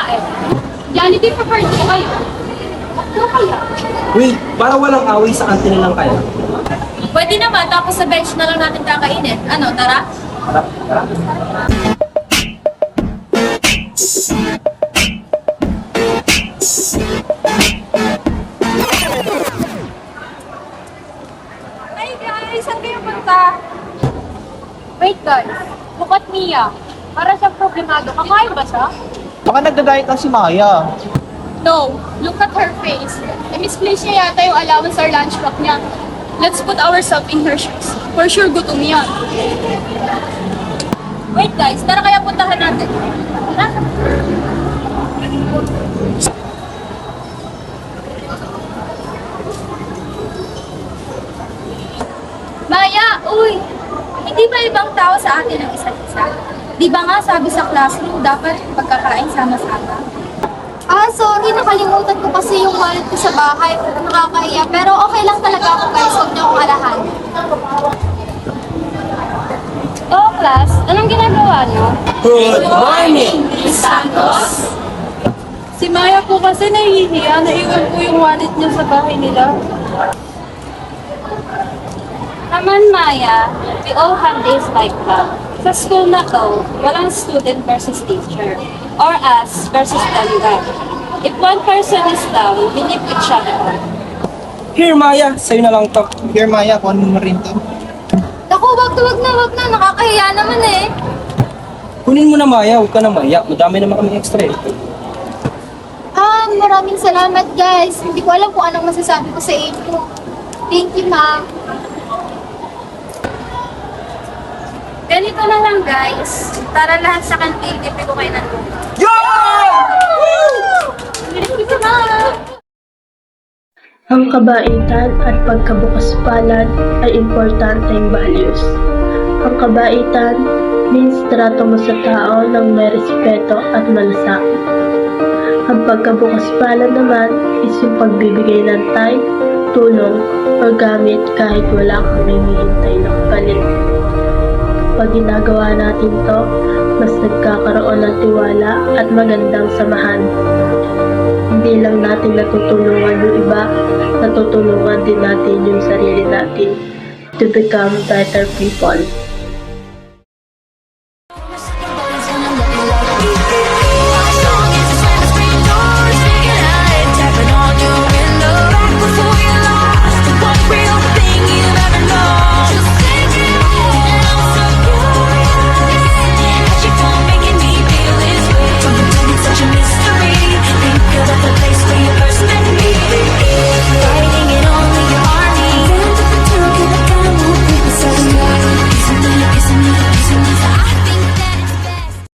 kumain. Jollibee preferred ko kayo. Ano kaya? Wait, para walang away sa kantin lang kaya. Pwede naman, tapos sa bench na lang natin kakainin. Ano, tara? Hi guys! Saan kayo punta? Wait guys, look at Mia. Para siyang problemado. Kakain ba siya? Baka nagda-diet lang si Maya. No, look at her face. I-misplace niya yata yung allowance or lunch pack niya. Let's put ourselves in her shoes. For sure, gutom yan. Wait guys, tara kaya puntahan natin. Tara. Maya, uy! Hindi ba ibang tao sa atin ang isa't isa? Di ba nga sabi sa classroom, dapat pagkakain sama-sama? Sorry, nakalimutan ko kasi yung wallet ko sa bahay. Nakakahiya. Pero okay lang talaga ako guys. Huwag niyo akong alahan. Oh, class, anong ginagawa niyo? Good morning! Santos! Si Maya po kasi nahihiya, naiwan po yung wallet niya sa bahay nila. Naman, Maya, we all have days like that. Sa school na to, walang student versus teacher or us versus them guy. If one person is down, we need each other. Here, Maya, sa'yo na lang to. Here, Maya, kunin mo rin to. Naku, wag na. Nakakahiya naman eh. Kunin mo na, Maya, huwag ka na maya. Madami naman kami extra eh. Maraming salamat guys. Hindi ko alam kung anong masasabi ko sa inyo. Thank you, ma'am. Ganito na lang, guys. Para lahat sa kantin, libre ko kayo ng tubig. Yo! Libre ko na! Ang kabaitan at pagkabukas palad ay importanteng values. Ang kabaitan means trato mo sa tao ng may respeto at malasakit. Ang pagkabukas palad naman is yung pagbibigay ng time, tulong, o gamit kahit wala kang hinihintay na kapalit. Pag ginagawa natin to, mas nagkakaroon ng tiwala at magandang samahan. Hindi lang natin natutulungan yung iba, natutulungan din natin yung sarili natin to become better people.